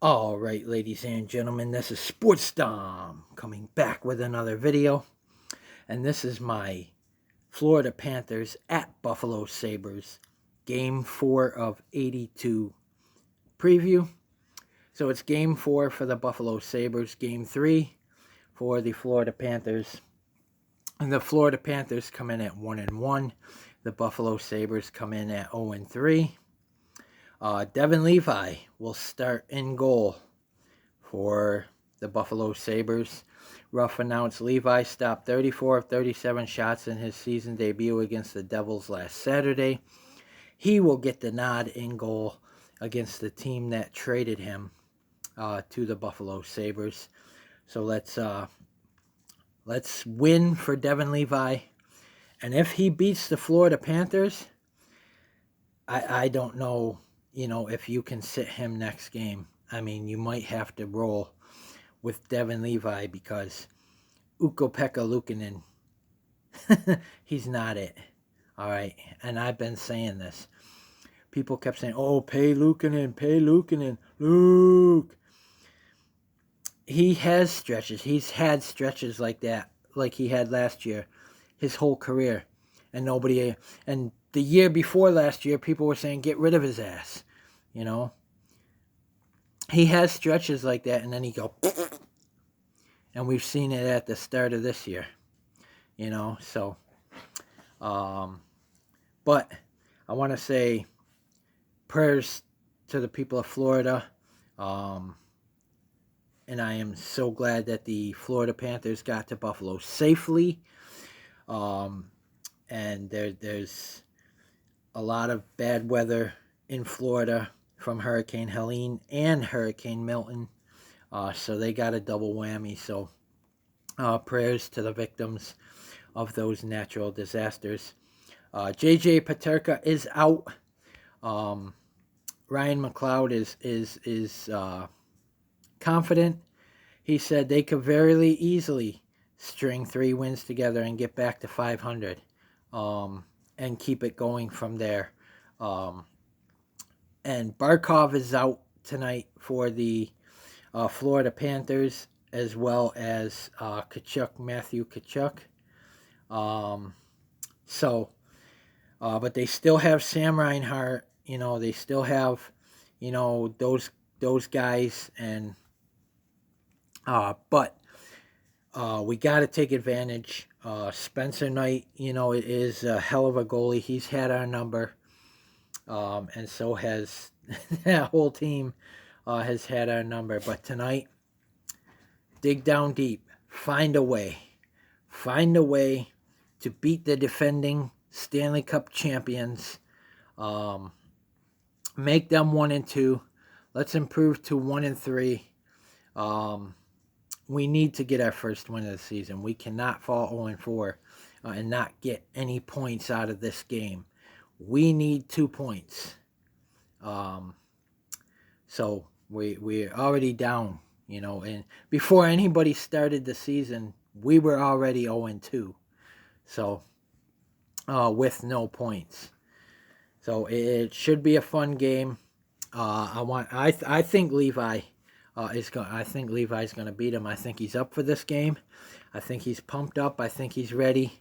All right, ladies and gentlemen, this is Sports Dom coming back with another video. And this is my Florida Panthers at Buffalo Sabres Game 4 of 82 preview. So it's Game 4 for the Buffalo Sabres, Game 3 for the Florida Panthers. And the Florida Panthers come in at 1-1. The Buffalo Sabres come in at 0-3. Devon Levi will start in goal for the Buffalo Sabres. Ruff announced Levi stopped 34 of 37 shots in his season debut against the Devils last Saturday. He will get the nod in goal against the team that traded him to the Buffalo Sabres. So let's win for Devon Levi. And if he beats the Florida Panthers, I don't know, if you can sit him next game. I mean, you might have to roll with Devon Levi because Ukko-Pekka Luukkonen, he's not it. All right, and I've been saying this. People kept saying, "Oh, pay Luukkonen, Luke." He has stretches. He's had stretches like that, like he had last year, his whole career, and nobody. And the year before last year, people were saying, "Get rid of his ass," He has stretches like that, and then he go, and we've seen it at the start of this year, So, but I want to say prayers to the people of Florida, and I am so glad that the Florida Panthers got to Buffalo safely. And there's a lot of bad weather in Florida from Hurricane Helene and Hurricane Milton. So they got a double whammy. So prayers to the victims of those natural disasters. JJ Paterka is out. Ryan McLeod is confident. He said they could very easily string 3 wins together and get back to 500 and keep it going from there. And Barkov is out tonight for the Florida Panthers, as well as Matthew Tkachuk. But they still have Sam Reinhart. They still have, those guys. And but we got to take advantage. Spencer Knight, is a hell of a goalie. He's had our number. And so has that whole team has had our number. But tonight, dig down deep. Find a way. Find a way to beat the defending Stanley Cup champions. Make them 1-2. Let's improve to 1-3. We need to get our first win of the season. We cannot fall 0-4 and not get any points out of this game. We need 2 points. So we're already down, and before anybody started the season, we were already 0-2. So with no points. So it should be a fun game. I think Levi I think Levi's going to beat him. I think he's up for this game. I think he's pumped up. I think he's ready.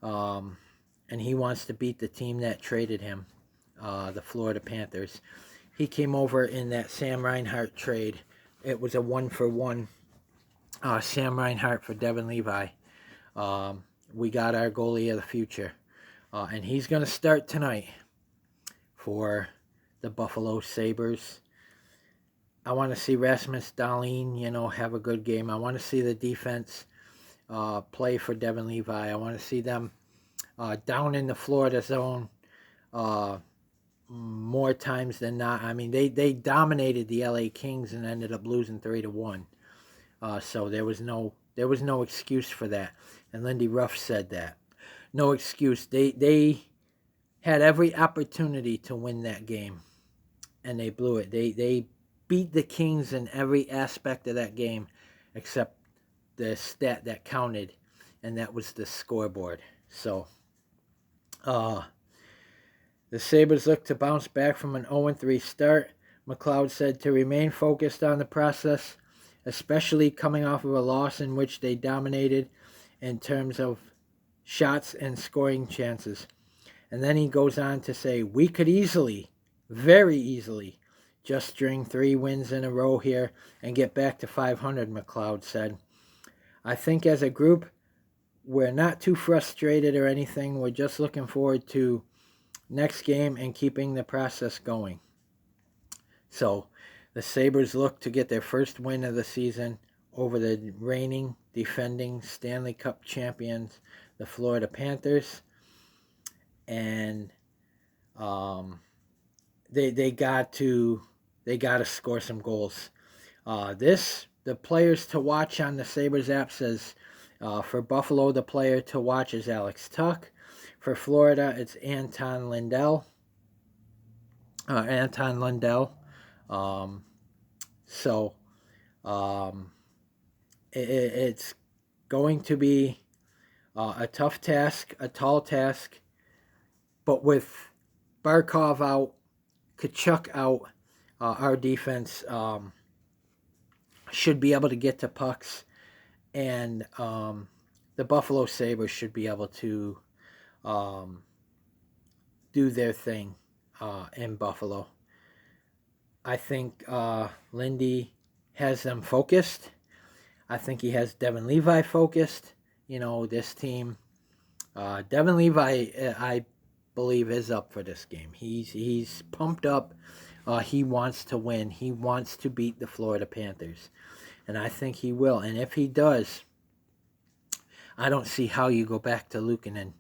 And he wants to beat the team that traded him, the Florida Panthers. He came over in that Sam Reinhart trade. It was a 1-for-1 Sam Reinhart for Devon Levi. We got our goalie of the future. And he's going to start tonight for the Buffalo Sabres. I want to see Rasmus Dahlin, have a good game. I want to see the defense play for Devon Levi. I want to see them down in the Florida zone more times than not. I mean, they dominated the LA Kings and ended up losing 3-1. So there was no excuse for that. And Lindy Ruff said that. No excuse. They had every opportunity to win that game, and they blew it. They beat the Kings in every aspect of that game except the stat that counted, and that was the scoreboard. So the Sabres look to bounce back from an 0-3 start. McLeod said to remain focused on the process, especially coming off of a loss in which they dominated in terms of shots and scoring chances. And then he goes on to say, we could easily, very easily, just string 3 wins in a row here and get back to 500, McLeod said. I think as a group, we're not too frustrated or anything. We're just looking forward to next game and keeping the process going. So the Sabres look to get their first win of the season over the reigning, defending Stanley Cup champions, the Florida Panthers. And they got to score some goals. The players to watch on the Sabres app says for Buffalo, the player to watch is Alex Tuch. For Florida, it's Anton Lundell. So it's going to be a tough task, a tall task, but with Barkov out, Kachuk out, our defense should be able to get to pucks, and the Buffalo Sabres should be able to do their thing in Buffalo. I think Lindy has them focused. I think he has Devon Levi focused. This team, Devon Levi, I believe, is up for this game. He's pumped up. He wants to win. He wants to beat the Florida Panthers, and I think he will. And if he does, I don't see how you go back to Luukkonen.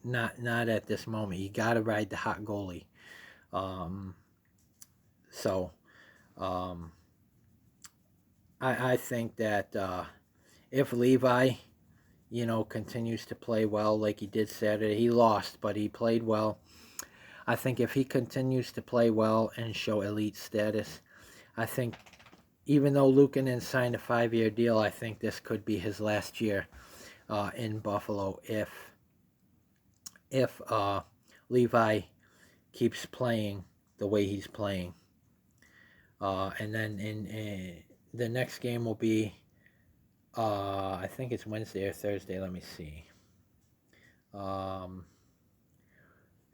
Not at this moment. You got to ride the hot goalie. I think that if Levi, continues to play well like he did Saturday, he lost, but he played well. I think if he continues to play well and show elite status, I think even though Luukkonen signed a 5-year deal, I think this could be his last year in Buffalo if Levi keeps playing the way he's playing. And then in the next game will be, I think it's Wednesday or Thursday. Let me see.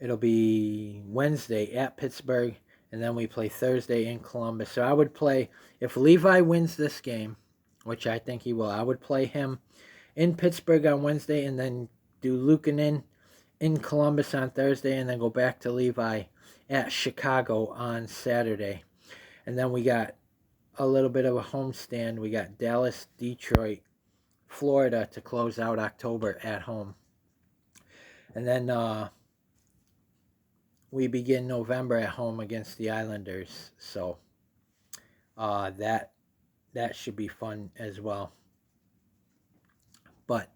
It'll be Wednesday at Pittsburgh, and then we play Thursday in Columbus. So I would play, if Levi wins this game, which I think he will, I would play him in Pittsburgh on Wednesday and then do Luukkonen in Columbus on Thursday and then go back to Levi at Chicago on Saturday. And then we got a little bit of a homestand. We got Dallas, Detroit, Florida to close out October at home. And then we begin November at home against the Islanders. So that should be fun as well. But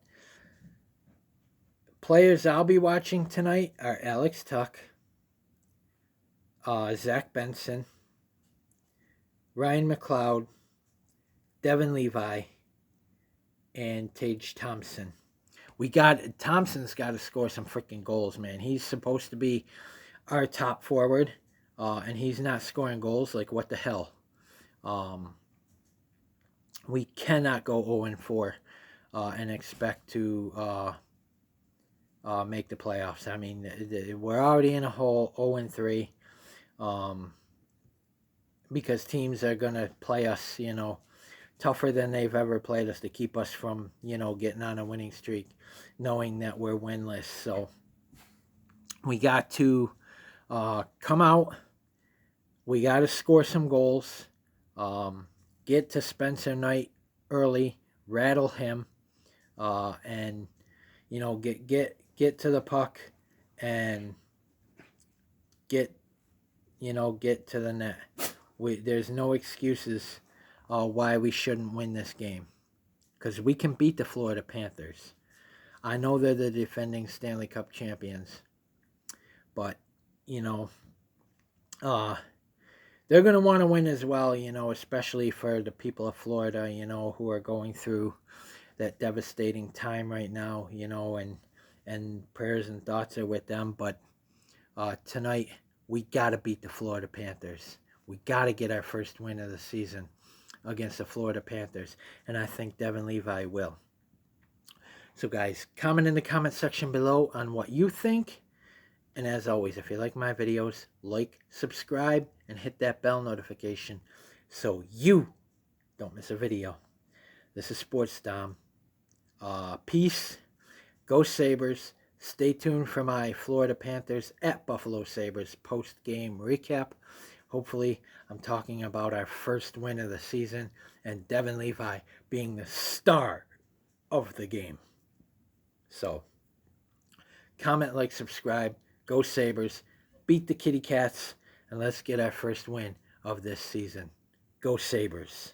players I'll be watching tonight are Alex Tuch, Zach Benson, Ryan McLeod, Devon Levi, and Tage Thompson. Thompson's got to score some freaking goals, man. He's supposed to be our top forward, and he's not scoring goals. Like, what the hell? We cannot go 0-4 and expect to make the playoffs. I mean, we're already in a hole, 0-3, because teams are going to play us, tougher than they've ever played us to keep us from, getting on a winning streak, knowing that we're winless. So we got to come out. We got to score some goals. Get to Spencer Knight early, rattle him, and get to the puck and get to the net. There's no excuses why we shouldn't win this game, because we can beat the Florida Panthers. I know they're the defending Stanley Cup champions, but they're going to want to win as well, especially for the people of Florida, who are going through that devastating time right now, and prayers and thoughts are with them. But tonight, we got to beat the Florida Panthers. We got to get our first win of the season against the Florida Panthers, and I think Devon Levi will. So guys, comment in the comment section below on what you think. And as always, if you like my videos, like, subscribe, and hit that bell notification so you don't miss a video. This is Sports Dom. Peace. Go Sabres. Stay tuned for my Florida Panthers at Buffalo Sabres post-game recap. Hopefully, I'm talking about our first win of the season and Devon Levi being the star of the game. So, comment, like, subscribe. Go Sabres. Beat the Kitty Cats. And let's get our first win of this season. Go Sabres.